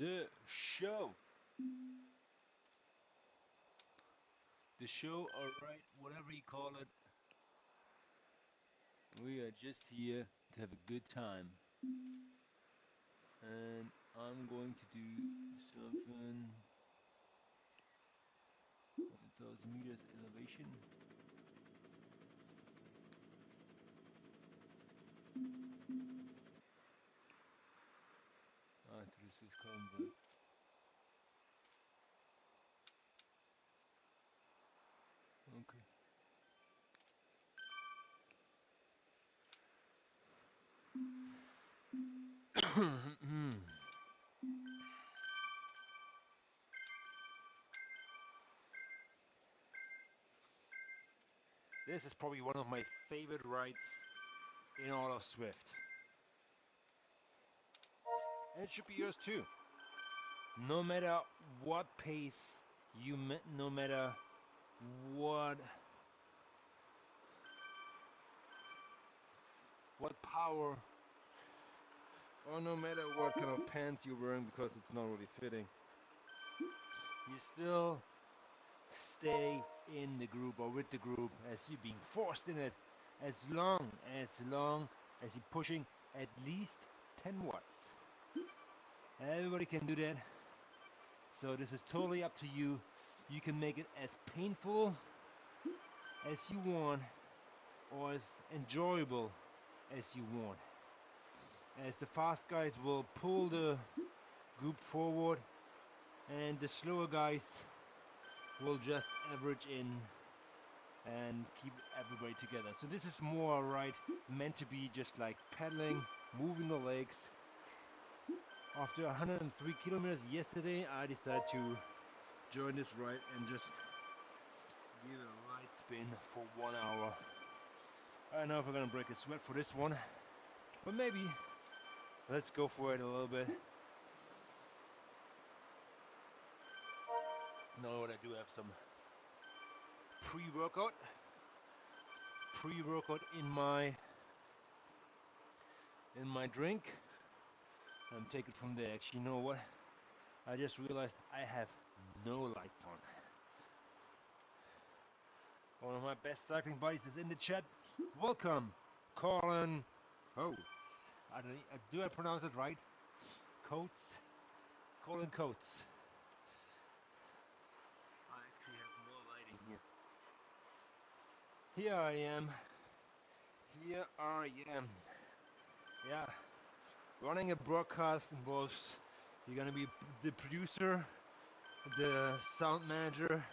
the show. The show, alright, whatever you call it. We are just here to have a good time. And I'm going to do something 1,000 meters elevation. Ah, this is coming. Okay. This is probably one of my favorite rides in all of Swift. And it should be yours too. No matter what pace you no matter what power, or no matter what kind of pants you're wearing, because it's not really fitting, you still stay in the group or with the group as you're being forced in it, as long as you're pushing at least 10 watts. Everybody can do that. So this is totally up to you. You can make it as painful as you want or as enjoyable as you want. As the fast guys will pull the group forward and the slower guys will just average in and keep everybody together. So this is more right meant to be just like pedaling, moving the legs. After 103 kilometers yesterday, I decided to join this ride and just give it a light spin for 1 hour. I don't know if I'm gonna break a sweat for this one, but maybe. Let's go for it a little bit. Know that I do have some pre-workout in my drink. I'm taking it from there. Actually, you know what? I just realized I have no lights on. One of my best cycling buddies is in the chat. Welcome, Colin Coates. Do I pronounce it right? Coates? Colin Coates. I actually have more lighting here. Here I am. Here I am. Yeah. Running a broadcast involves you're gonna be the producer, the sound manager,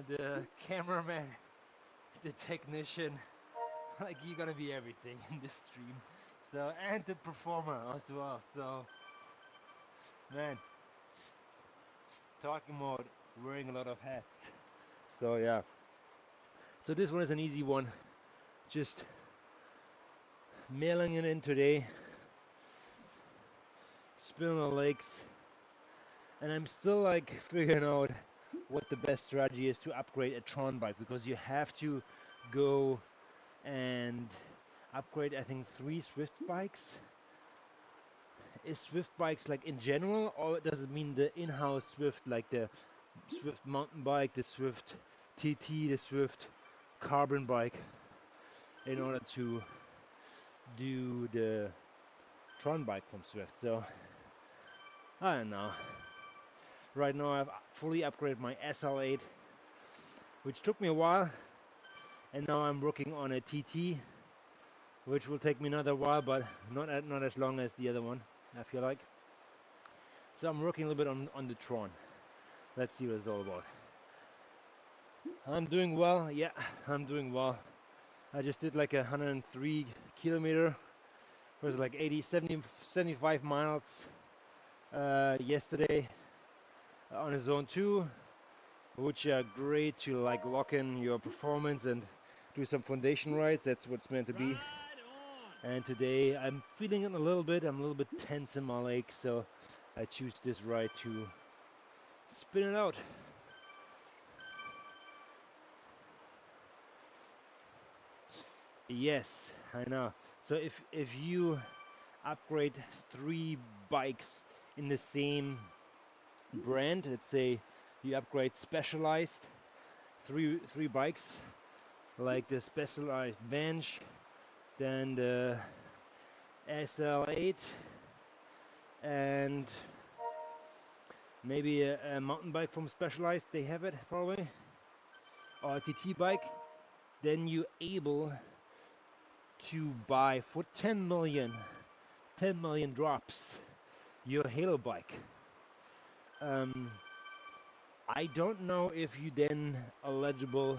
the cameraman, the technician. Like you're gonna be everything in this stream. So and the performer as well. So man, talking about wearing a lot of hats. So yeah. So this one is an easy one. Just mailing it in today. Spinning the legs. And I'm still like figuring out what the best strategy is to upgrade a Tron bike, because you have to go and upgrade I think 3 Swift bikes. Is Swift bikes like in general, or does it mean the in-house Swift, like the Swift mountain bike, the Swift TT, the Swift carbon bike, in order to do the Tron bike from Swift? So I don't know. Right now I've fully upgraded my SL8, which took me a while, and now I'm working on a TT, which will take me another while, but not as long as the other one, I feel like. So I'm working a little bit on the Tron. Let's see what it's all about. I'm doing well. Yeah, I'm doing well. I just did like 103 kilometer. It was like 75 miles yesterday on a zone 2, which are great to like lock in your performance and do some foundation rides. That's what it's meant to be. And today I'm feeling it a little bit. I'm a little bit tense in my legs, so I choose this ride to spin it out. Yes, I know. So if you upgrade 3 bikes in the same brand. Let's say you upgrade Specialized, three bikes, like the Specialized bench, then the SL8, and maybe a mountain bike from Specialized. They have it probably, or a TT bike. Then you're able to buy for 10 million drops your Halo bike. I don't know if you then eligible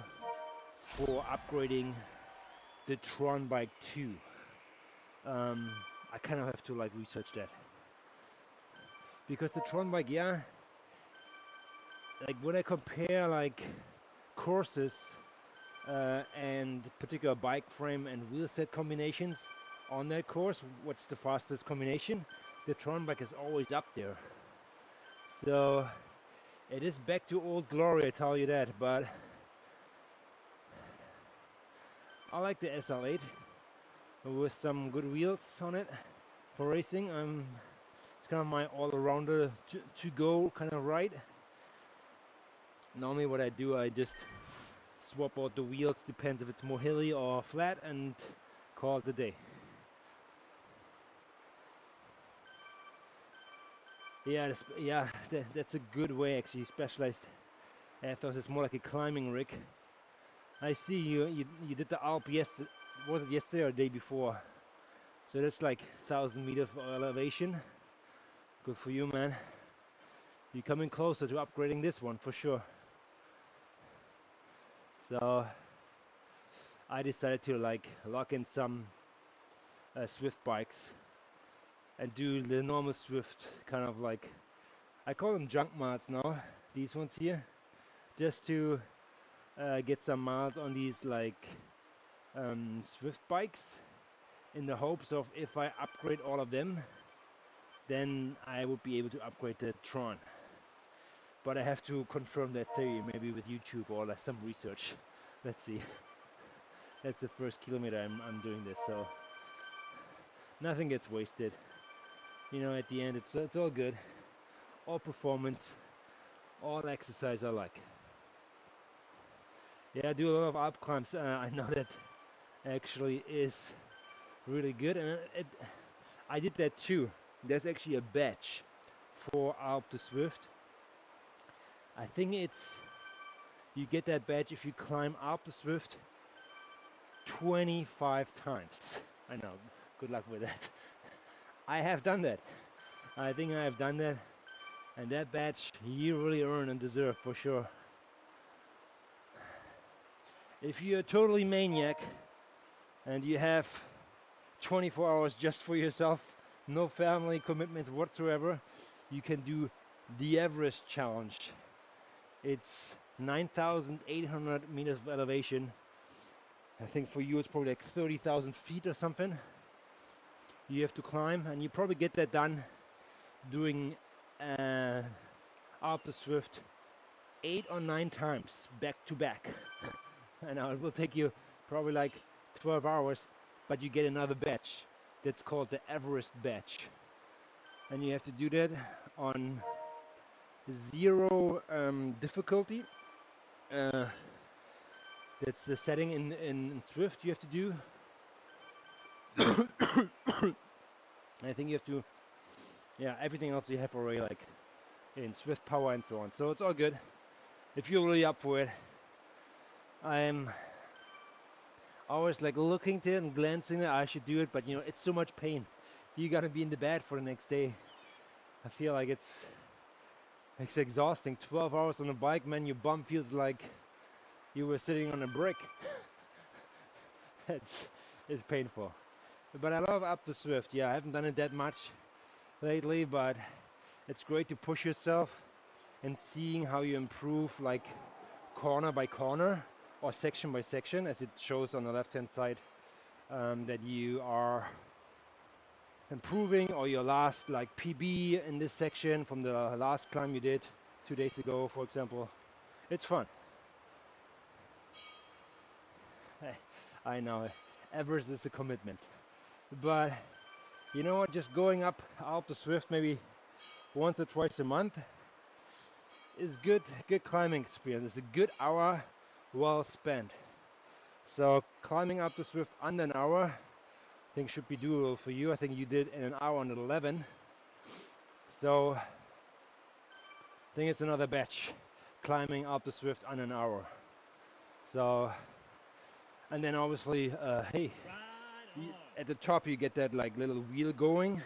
for upgrading the Tron bike too. I kind of have to like research that, because the Tron bike, yeah, like when I compare like courses and particular bike frame and wheel set combinations on that course, what's the fastest combination? The Tron bike is always up there. So it is back to old glory, I tell you that. But I like the SL8 with some good wheels on it for racing. It's kind of my all-arounder to go kind of ride. Normally what I do, I just swap out the wheels, depends if it's more hilly or flat, and call it a day. Yeah, that's a good way actually. Specialized thought it's more like a climbing rig. I see you did the Alp yesterday. Was it yesterday or the day before? So that's like 1,000 meters of elevation. Good for you, man. You're coming closer to upgrading this one for sure. So I decided to like lock in some Swift bikes and do the normal Swift kind of like, I call them junk mods now, these ones here, just to get some miles on these like Swift bikes, in the hopes of if I upgrade all of them, then I would be able to upgrade the Tron. But I have to confirm that theory, maybe with YouTube or like some research. Let's see. That's the first kilometer I'm doing this, so nothing gets wasted. You know, at the end it's all good, all performance, all exercise I like. Yeah, I do a lot of Alp climbs. I know that actually is really good, and I did that too. There's actually a badge for Alp to Swift. I think you get that badge if you climb Alp to Swift 25 times. I know, good luck with that. I have done that. I think I have done that, and that badge you really earn and deserve for sure. If you're a totally maniac and you have 24 hours just for yourself, no family commitments whatsoever, you can do the Everest challenge. It's 9,800 meters of elevation. I think for you it's probably like 30,000 feet or something. You have to climb, and you probably get that done doing Alp to Swift 8 or 9 times back to back. And it will take you probably like 12 hours, but you get another badge that's called the Everest badge, and you have to do that on 0 difficulty. That's the setting in Swift you have to do. I think you have to, yeah, everything else you have already like in Swift Power and so on. So it's all good. If you're really up for it, I'm always like looking to it and glancing that I should do it, but you know, it's so much pain. You gotta be in the bed for the next day. I feel like it's exhausting. 12 hours on a bike, man, your bum feels like you were sitting on a brick. It's painful. But I love Up to Swift. Yeah, I haven't done it that much lately, but it's great to push yourself and seeing how you improve like corner by corner or section by section, as it shows on the left hand side, that you are improving, or your last like PB in this section from the last climb you did 2 days ago, for example. It's fun. I know, Everest is a commitment, but you know what, just going up Alp to Swift maybe once or twice a month is good climbing experience. It's a good hour well spent. So climbing up the Swift under an hour, I think should be doable for you. I think you did in an hour and 11. So I think it's another batch climbing up the Swift under an hour. So, and then obviously, hey, at the top you get that like little wheel going,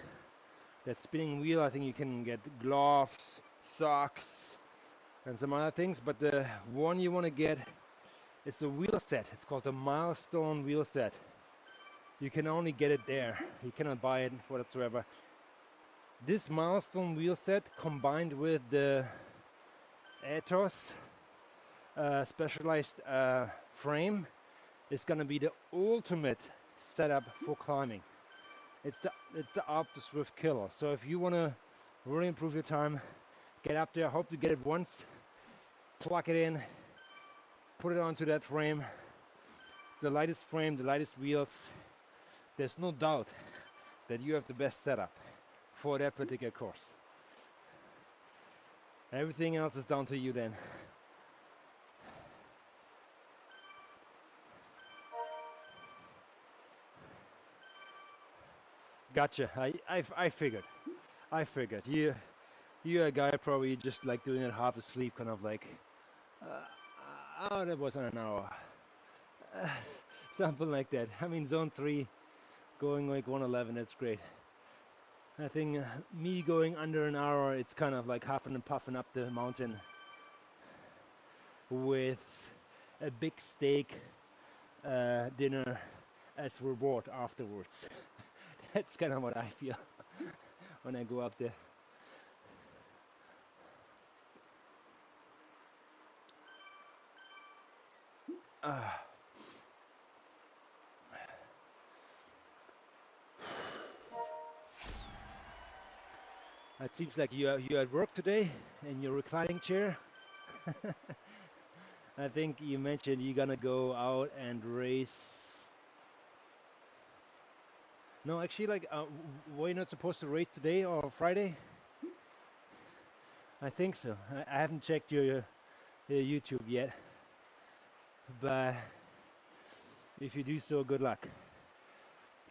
that spinning wheel. I think you can get gloves, socks, and some other things. But the one you want to get is the wheel set. It's called the Milestone wheel set. You can only get it there. You cannot buy it whatsoever. This Milestone wheel set combined with the Ethos specialized frame is going to be the ultimate setup for climbing. It's the Up the Swift killer. So if you want to really improve your time, get up there. Hope to get it once. Plug it in. Put it onto that frame. The lightest frame, the lightest wheels. There's no doubt that you have the best setup for that particular course. Everything else is down to you then. Gotcha. I figured. You're a guy probably just like doing it half asleep, kind of like, oh, that was an hour. Uh, Something like that. I mean, zone 3, going like 111, that's great. I think me going under an hour, it's kind of like huffing and puffing up the mountain with a big steak dinner as reward afterwards. That's kind of what I feel when I go up there. It seems like you're at work today in your reclining chair. I think you mentioned you're gonna go out and race. No, actually, like, were you not supposed to race today or Friday? I think so. I haven't checked your YouTube yet, but if you do so, good luck.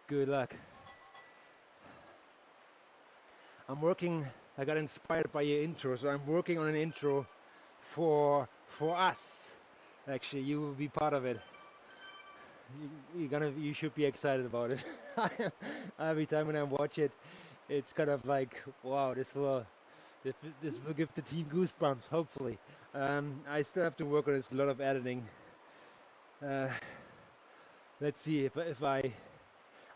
Good luck. I'm working. I got inspired by your intro, so I'm working on an intro for us. Actually, you will be part of it. You should be excited about it. Every time when I watch it, it's kind of like, wow, this will give the team goosebumps. Hopefully, I still have to work on this. A lot of editing. Let's see if I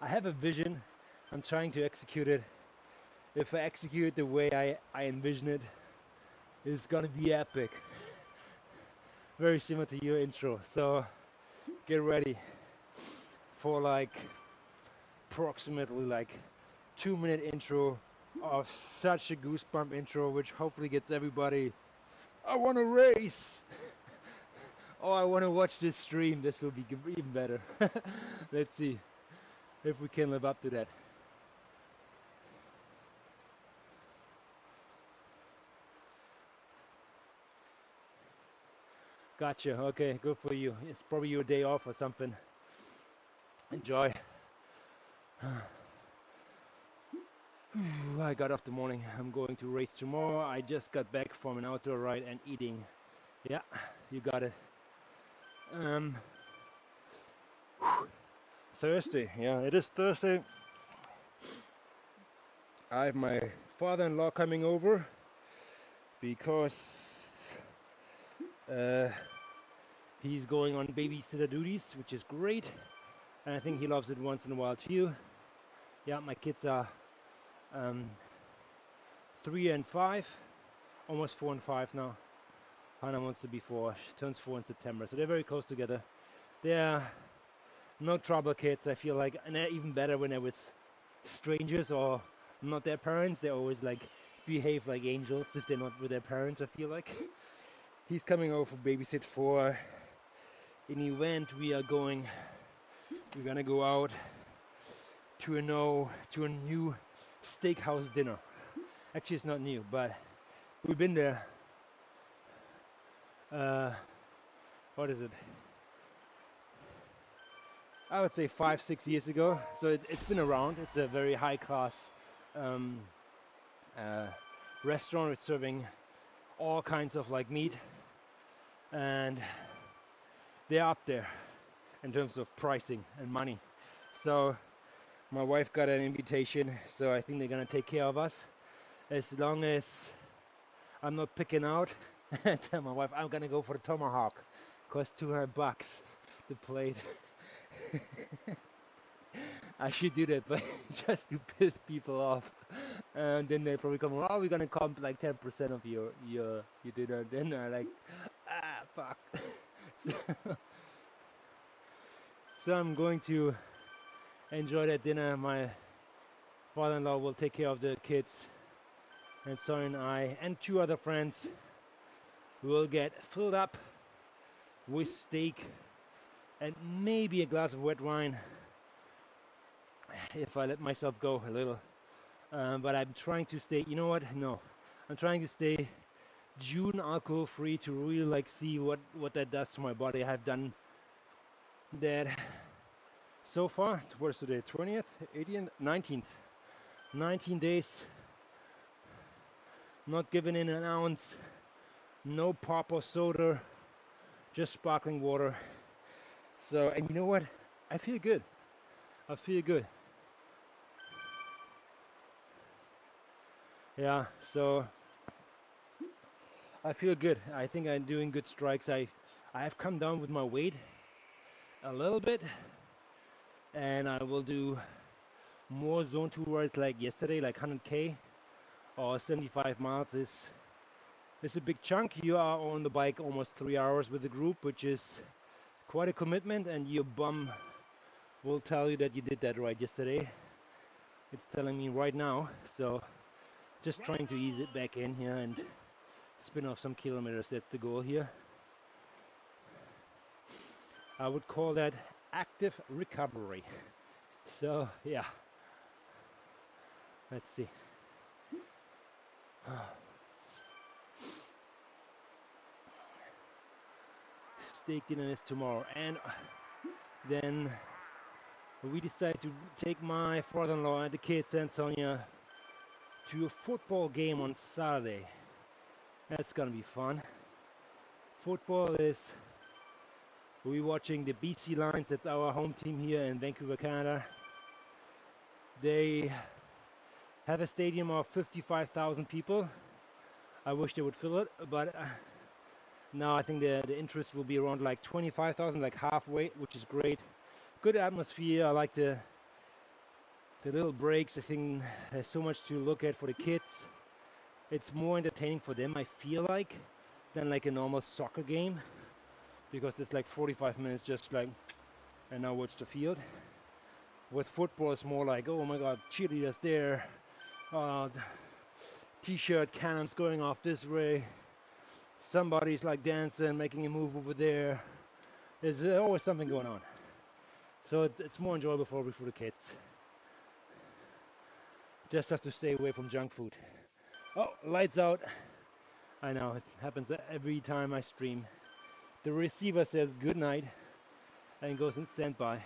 have a vision. I'm trying to execute it. If I execute it the way I envision it, it's gonna be epic. Very similar to your intro. So get ready for like approximately like 2-minute intro of such a goosebump intro, which hopefully gets everybody, I want to race. Oh, I want to watch this stream. This will be even better. Let's see if we can live up to that. Gotcha. Okay, good for you. It's probably your day off or something. Enjoy. I got off the morning. I'm going to race tomorrow. I just got back from an outdoor ride and eating. Yeah, you got it. Thursday. Yeah, it is Thursday. I have my father-in-law coming over because he's going on babysitter duties, which is great. And I think he loves it once in a while too. Yeah, my kids are 3 and 5, almost 4 and 5 now. Hannah wants to be 4. She turns 4 in September, so they're very close together. They're no trouble kids, I feel like, and they're even better when they're with strangers or not their parents. They always like behave like angels if they're not with their parents, I feel like. He's coming over for babysit for an event. We're gonna go out to a new steakhouse dinner. Actually, it's not new, but we've been there. Uh, what is it? I would say 5, 6 years ago. So it's been around. It's a very high class um, uh, restaurant. It's serving all kinds of like meat, and they're up there in terms of pricing and money. So my wife got an invitation, so I think they're gonna take care of us as long as I'm not picking out. And tell my wife I'm gonna go for the tomahawk. Cost $200 the plate. I should do that, but just to piss people off. And then they probably come, oh, we're gonna comp like 10% of your dinner. Then I like, ah, fuck. so, so I'm going to enjoy that dinner. My father-in-law will take care of the kids, and Sonny and I and two other friends will get filled up with steak and maybe a glass of wet wine if I let myself go a little. But I'm trying to stay, you know what? No, I'm trying to stay June alcohol free to really like see what that does to my body. I've done that so far. Towards today, 20th, 18th, 19th, 19 days, not giving in an ounce, no pop or soda, just sparkling water. So, and you know what? I feel good. I feel good. Yeah, so I feel good. I think I'm doing good strikes. I have come down with my weight a little bit, and I will do more zone 2 rides like yesterday, like 100k or 75 miles is a big chunk. You are on the bike almost 3 hours with the group, which is quite a commitment, and your bum will tell you that you did that right yesterday. It's telling me right now, so just trying to ease it back in here and spin off some kilometers. That's the goal here. I would call that active recovery. So yeah, let's see. Steak dinner is tomorrow, and then we decide to take my father-in-law and the kids and Sonia to a football game on Saturday. That's gonna be fun. Football is, we're watching the BC Lions. That's our home team here in Vancouver, Canada. They have a stadium of 55,000 people. I wish they would fill it, but now I think the interest will be around like 25,000, like halfway, which is great. Good atmosphere. I like the little breaks. I think there's so much to look at for the kids. It's more entertaining for them, I feel like, than like a normal soccer game, because it's like 45 minutes just like, and now watch the field. With football, it's more like, oh my god, cheerleaders there, t-shirt cannons going off this way, somebody's like dancing, making a move over there. There's always something going on. So it's more enjoyable for the kids. Just have to stay away from junk food. Oh, lights out. I know, it happens every time I stream. The receiver says good night and goes in standby.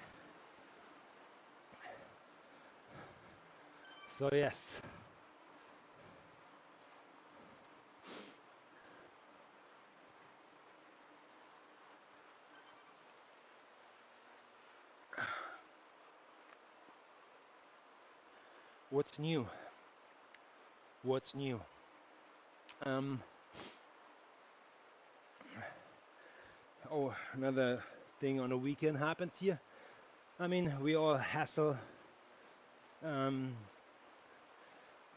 So yes. What's new? What's new? Oh, another thing on the weekend happens here. I mean, we all hassle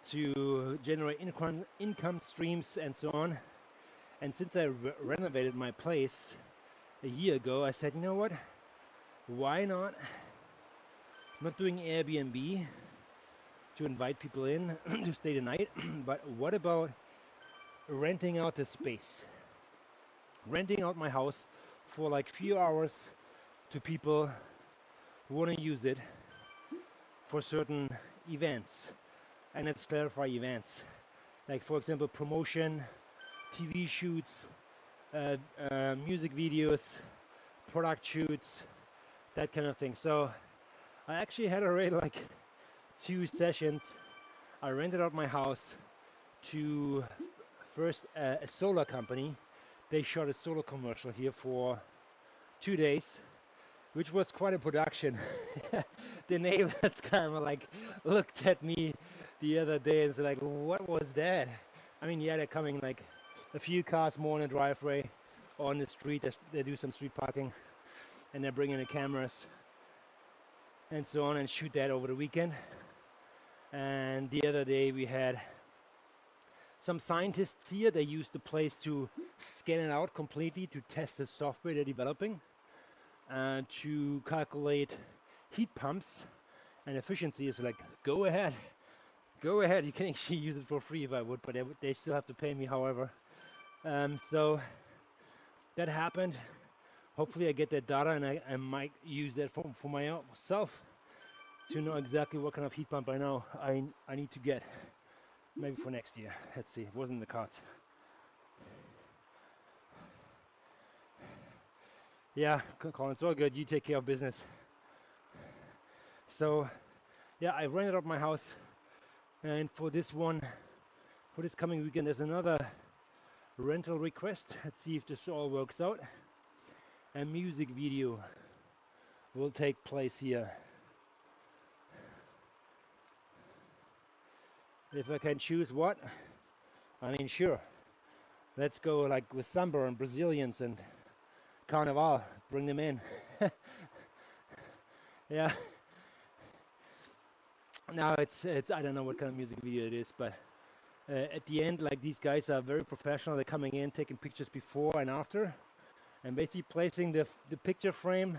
to generate income streams and so on. And since I renovated my place a year ago, I said, you know what? Why not? I'm not doing Airbnb to invite people in to stay the night, but what about renting out the space? Renting out my house for like few hours to people who want to use it for certain events. And let's clarify events. like for example promotion, TV shoots, music videos, product shoots, that kind of thing. So I actually had already like 2 sessions. I rented out my house to first a solar company. They shot a solar commercial here for 2 days, which was quite a production. The neighbors kind of like looked at me the other day and said like, what was that? I mean, yeah, they're coming like a few cars more in the driveway or on the street. They do some street parking and they're bringing the cameras and so on and shoot that over the weekend. And the other day we had some scientists here. They used the place to scan it out completely to test the software they're developing and to calculate heat pumps and efficiency. Is like, go ahead, go ahead. You can actually use it for free if I would, but they still have to pay me, however. So that happened. Hopefully I get that data and I might use that for myself to know exactly what kind of heat pump I need to get. Maybe for next year. Let's see. It wasn't in the cards. Yeah, Colin, it's all good. You take care of business. So, yeah, I rented out my house, and for this coming weekend, there's another rental request. Let's see if this all works out. A music video will take place here. If I can choose what, I mean, sure. Let's go like with samba and Brazilians and carnival. Bring them in. Yeah. No, it's I don't know what kind of music video it is, but at the end, like these guys are very professional. They're coming in, taking pictures before and after, and basically placing the picture frame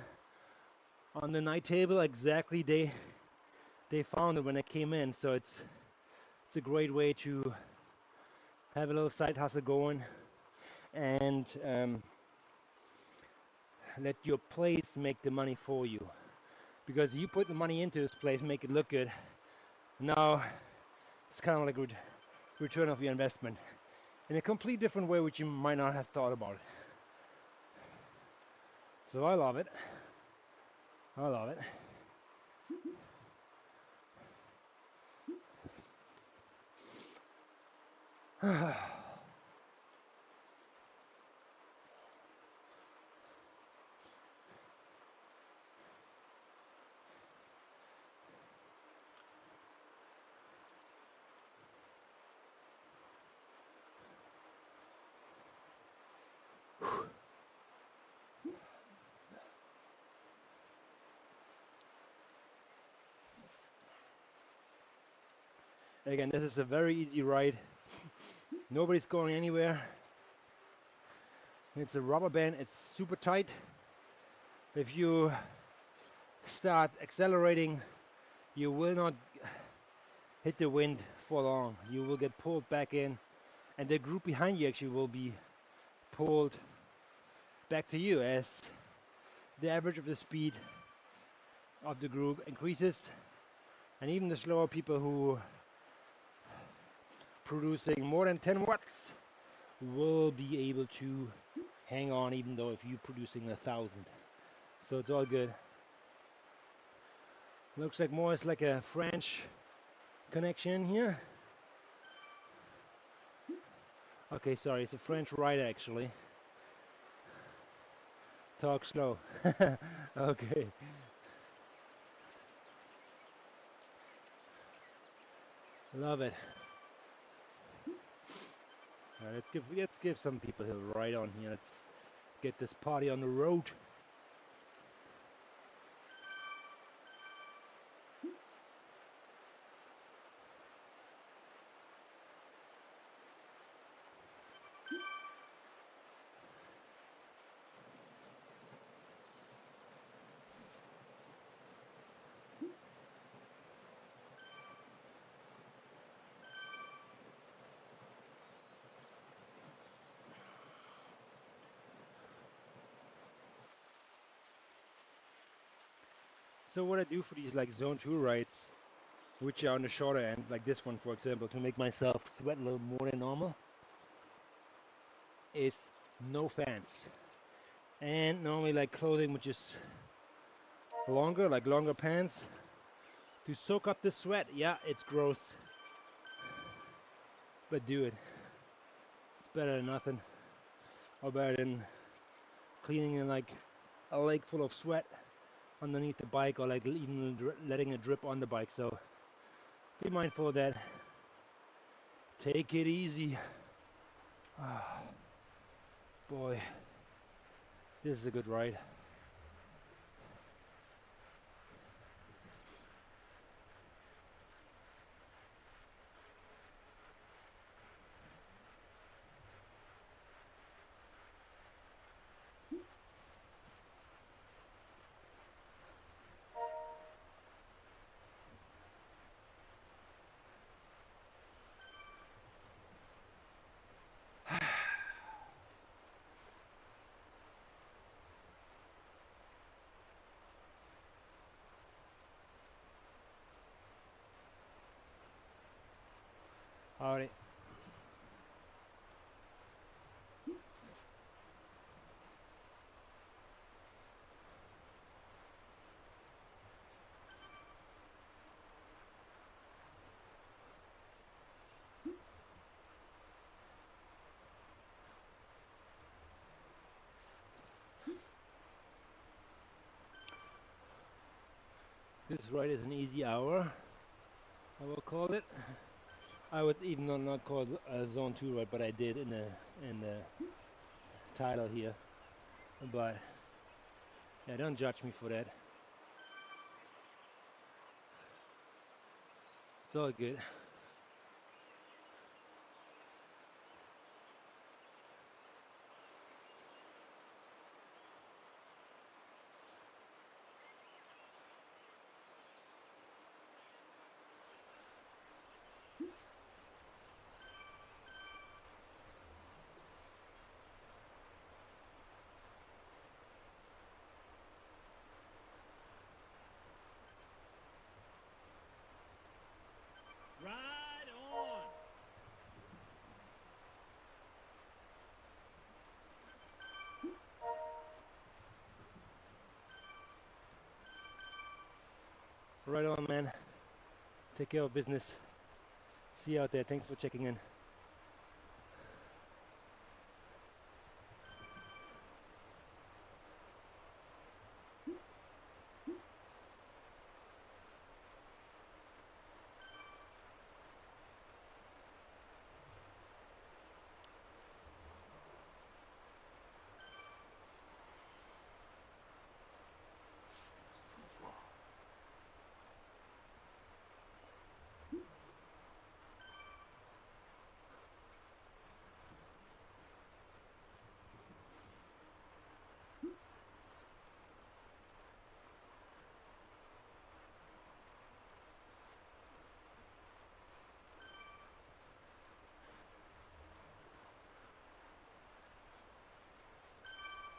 on the night table exactly they found it when they came in. So it's a great way to have a little side hustle going and let your place make the money for you, because you put the money into this place, make it look good. Now it's kind of like a return of your investment in a complete different way, which you might not have thought about. So I love it. I love it. Again, this is a very easy ride. Nobody's going anywhere. It's a rubber band. It's super tight. If you start accelerating, you will not hit the wind for long. You will get pulled back in, and the group behind you actually will be pulled back to you as the average of the speed of the group increases, and even the slower people who producing more than 10 watts will be able to hang on, even though if you're producing 1,000. So it's all good. Looks like more is like a French connection here. Okay, sorry, it's a French ride actually. Talk slow. Okay. Love it. All right, let's give some people a ride on here. Let's get this party on the road. So what I do for these like zone 2 rides, which are on the shorter end, like this one for example, to make myself sweat a little more than normal, is no fans. And normally like clothing which is longer, like longer pants, to soak up the sweat. Yeah, it's gross, but do it. It's better than nothing, or better than cleaning in like a lake full of sweat underneath the bike, or like even letting it drip on the bike. So be mindful of that. Take it easy. Ah, boy, this is a good ride. Alright, this ride is an easy hour, I will call it. I would even not call it a zone 2 ride, but I did in the title here. But yeah, don't judge me for that. It's all good. Ride on! Right on, man. Take care of business. See you out there. Thanks for checking in.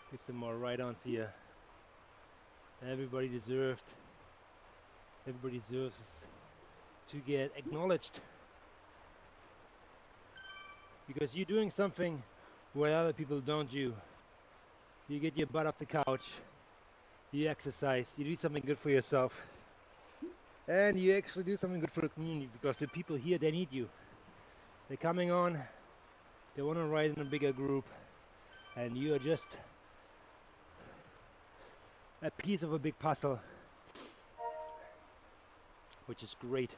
Give some more ride-ons here. Everybody deserved. Everybody deserves to get acknowledged, because you're doing something what other people don't do. You get your butt off the couch, you exercise, you do something good for yourself, and you actually do something good for the community, because the people here, they need you. They're coming on, they want to ride in a bigger group, and you are just a piece of a big puzzle, which is great.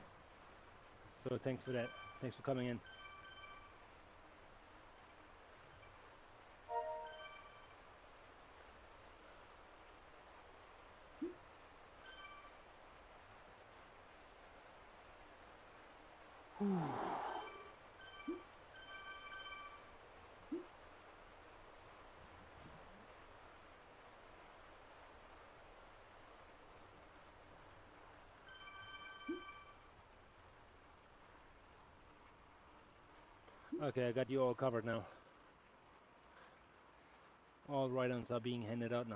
So thanks for that. Thanks for coming in. Okay, I got you all covered now. All ride-ons are being handed out now.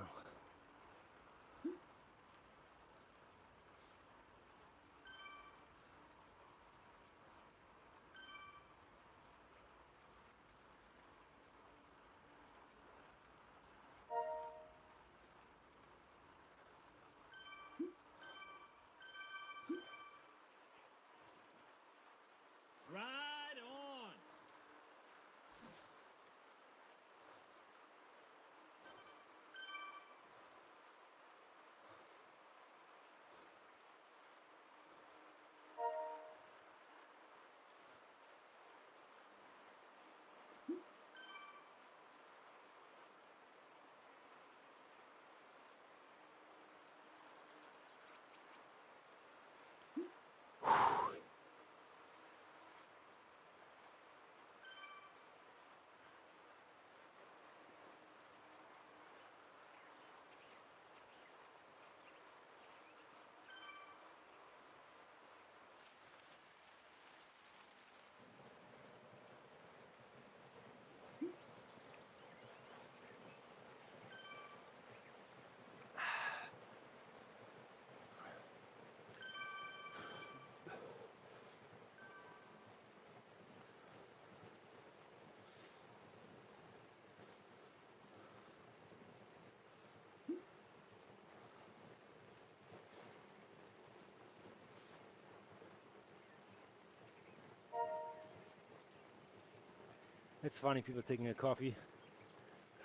It's funny, people taking a coffee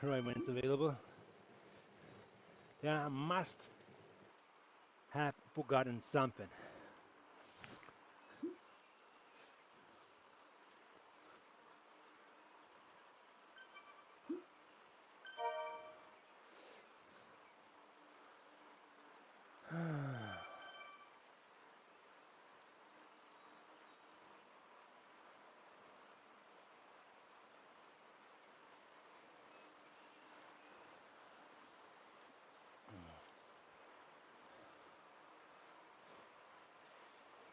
right when it's available. Yeah, I must have forgotten something.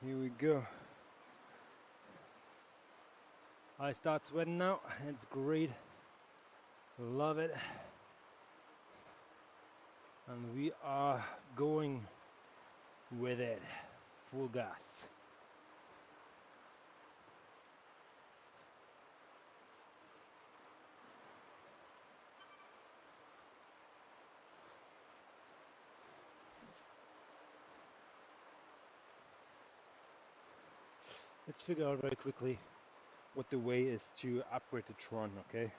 Here we go. I start sweating now. It's great. Love it. And we are going with it. Full gas. Let's figure out very quickly what the way is to upgrade the Tron, okay?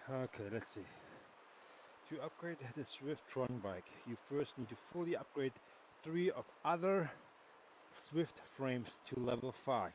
Okay, let's see. To upgrade the Swift Tron bike, you first need to fully upgrade 3 of other Swift frames to level 5.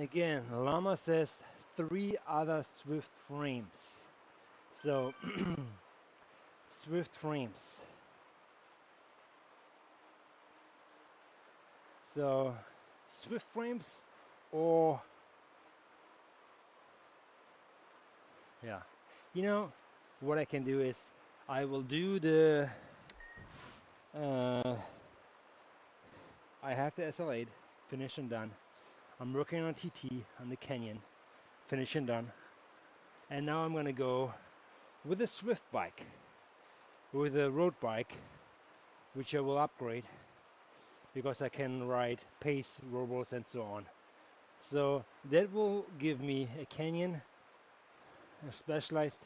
Again, Llama says 3 other Swift frames. So, Swift frames. So, Swift frames, or yeah, you know what I can do is I will do the I have the SL8 finished and done. I'm working on TT on the Canyon, finished and done, and now I'm gonna go with a Swift bike, with a road bike, which I will upgrade because I can ride pace, robots, and so on. So that will give me a Canyon, a Specialized,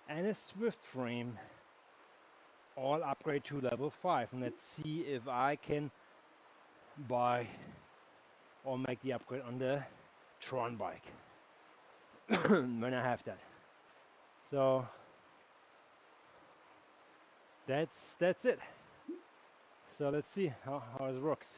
and a Swift frame, all upgrade to level 5. And let's see if I can buy or make the upgrade on the Tron bike when I have that. So that's it. So let's see how it works.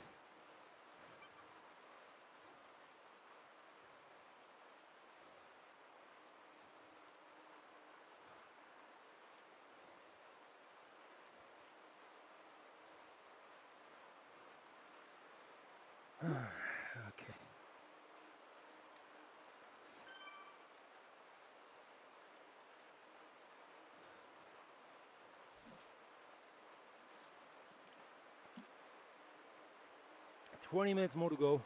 Okay. 20 minutes more to go.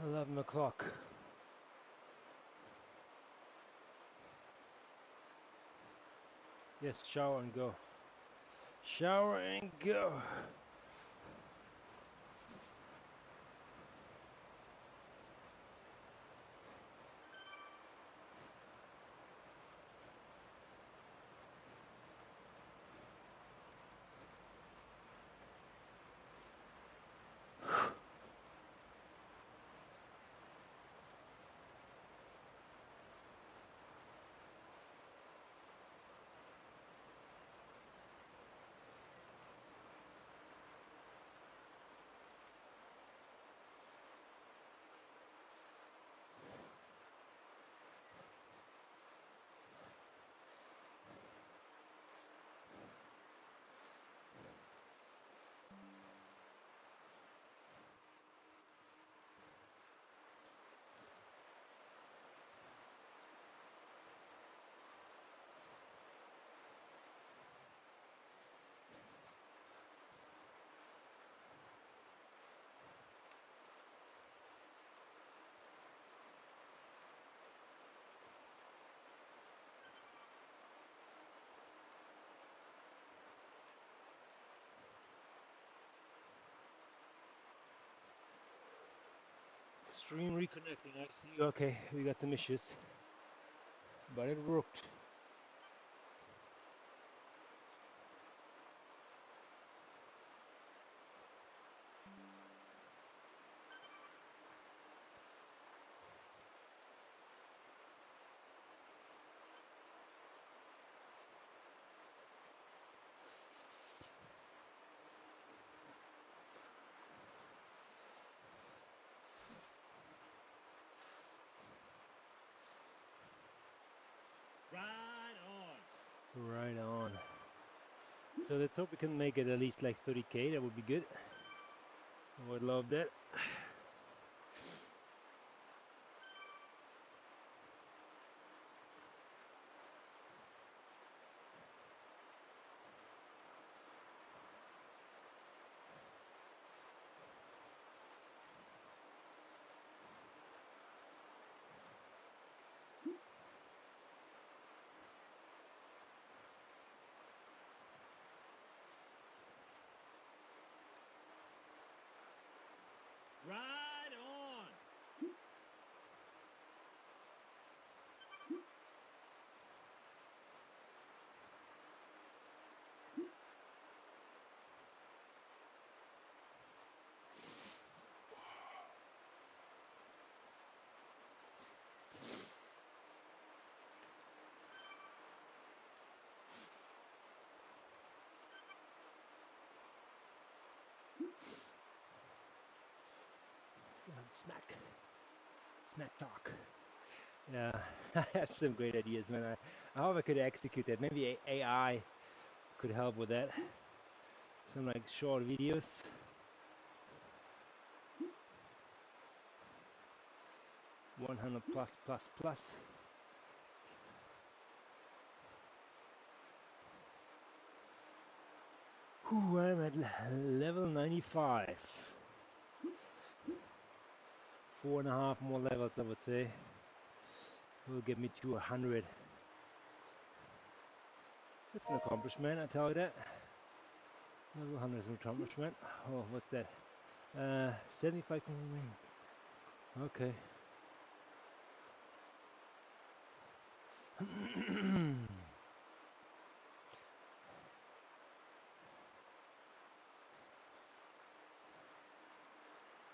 11 o'clock. Yes, shower and go. Shower and go. Stream reconnecting. I see. Okay, we got some issues, but it worked. Right on. Right on. So let's hope we can make it at least like 30k. That would be good. I would love that. Right on. Smack. Smack talk. Yeah, I have some great ideas, man. I hope I could execute that. Maybe AI could help with that. Some like short videos. 100 plus plus plus. Whew, I'm at level 95. 4.5 more levels, I would say, will get me to 100. That's an accomplishment, I tell you that. Level 100 is an accomplishment. Oh, what's that? 75. Okay.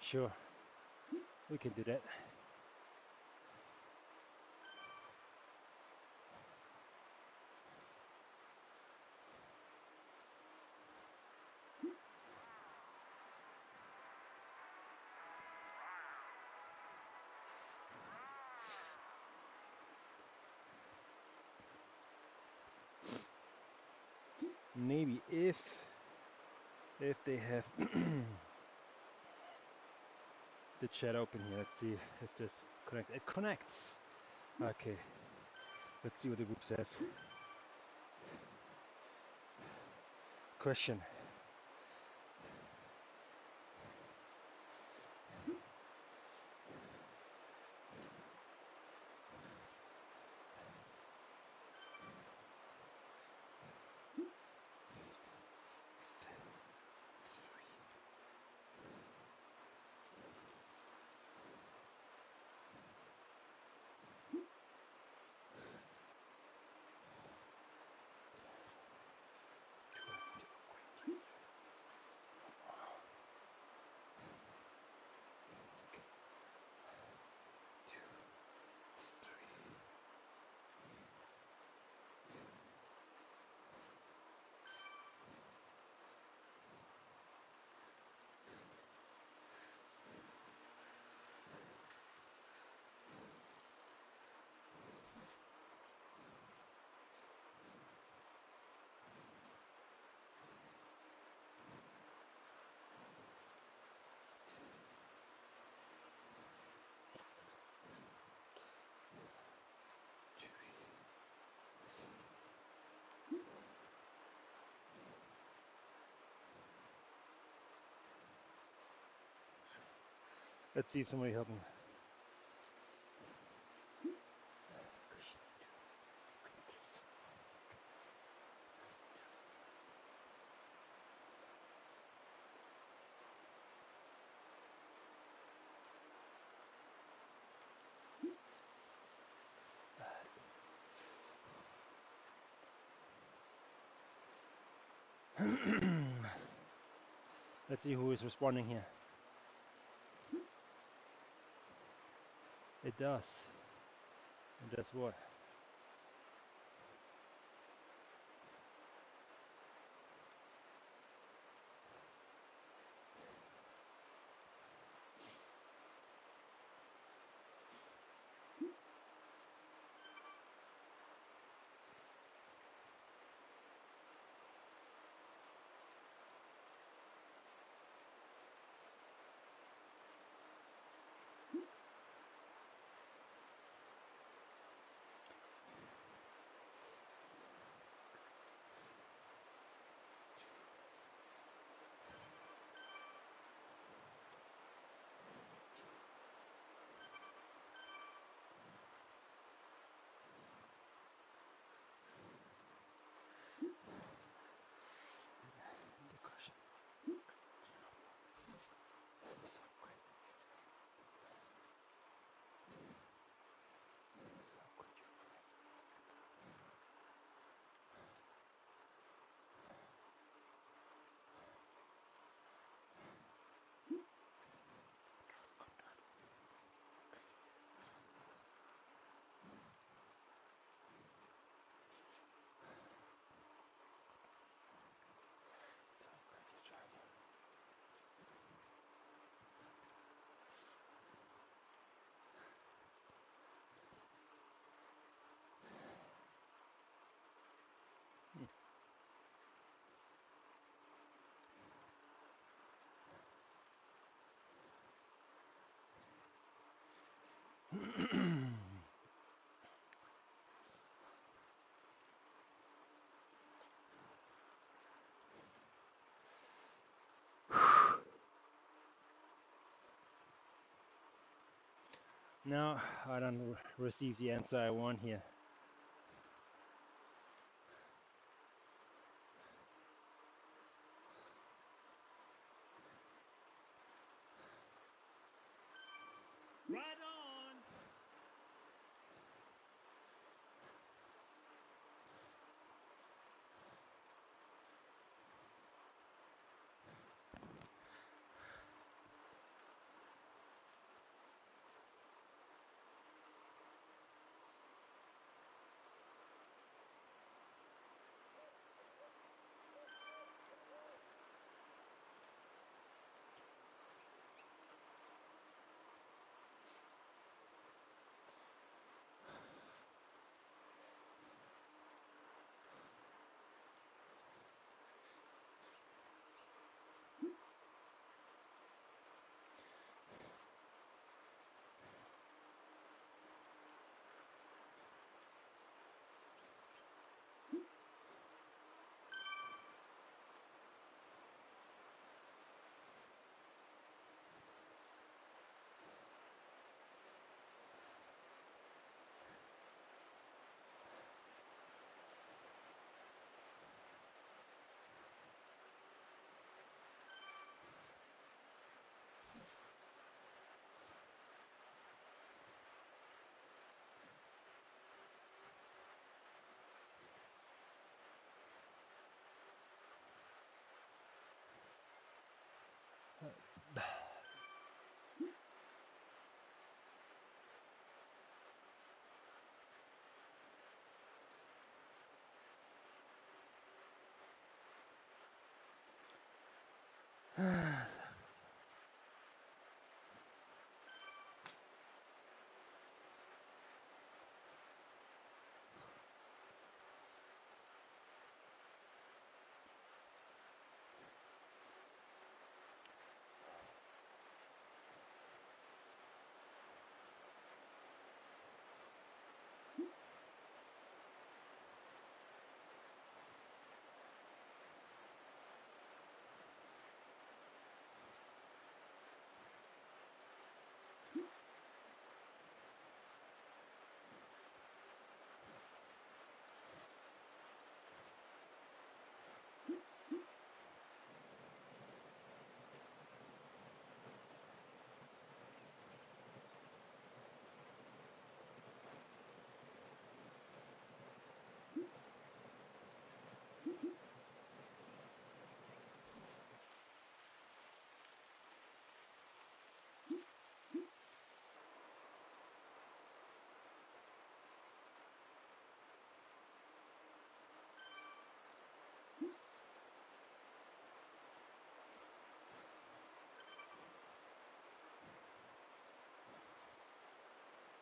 Sure, we can do that. Maybe if they have the chat open here, let's see if this connects. It connects. Okay, let's see what the group says. Question. Let's see if somebody help me. Let's see who is responding here. It does. It does what? Now I don't receive the answer I want here. Right on.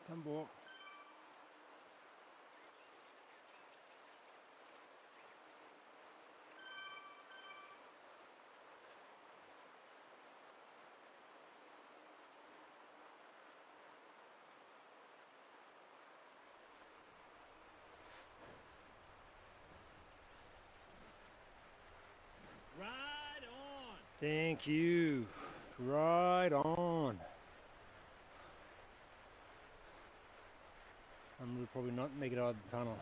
Tambo. Right on. Thank you. Right on. I'm will probably not make it out of the tunnel.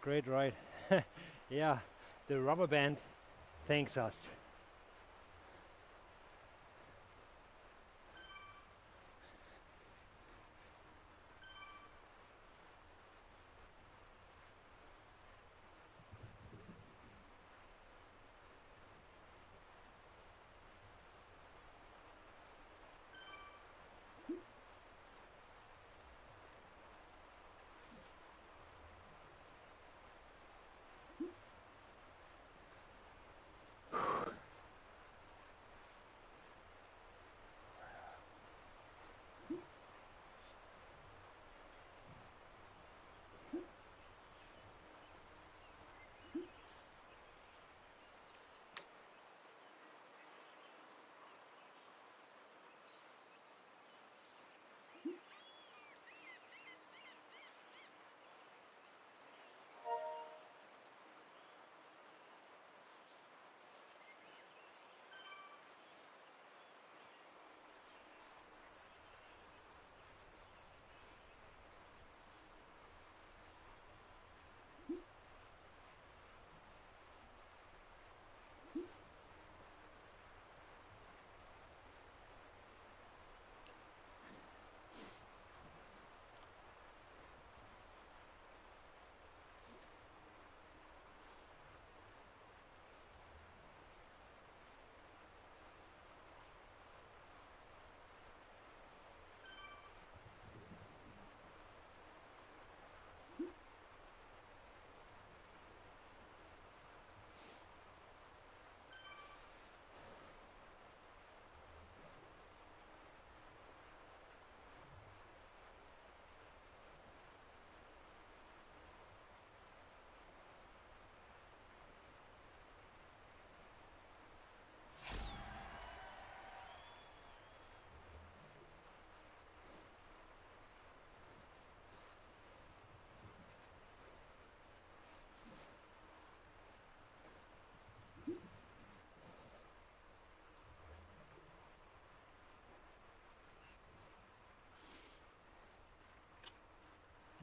Great ride. Yeah, the rubber band thanks us.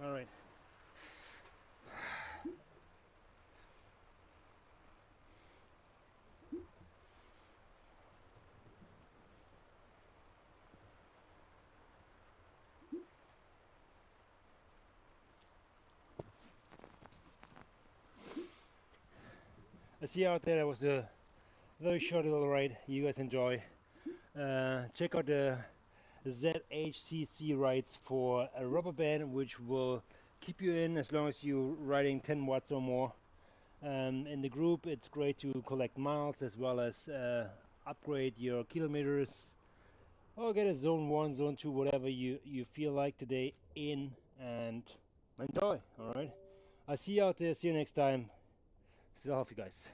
All right. I see out there that was a very short little ride. You guys enjoy. Check out the ZHCC rides for a rubber band, which will keep you in as long as you're riding 10 watts or more. In the group, it's great to collect miles as well as upgrade your kilometers or get a zone 1, zone 2, whatever you feel like today in and enjoy. All right. I'll see you out there. See you next time. Still healthy, guys.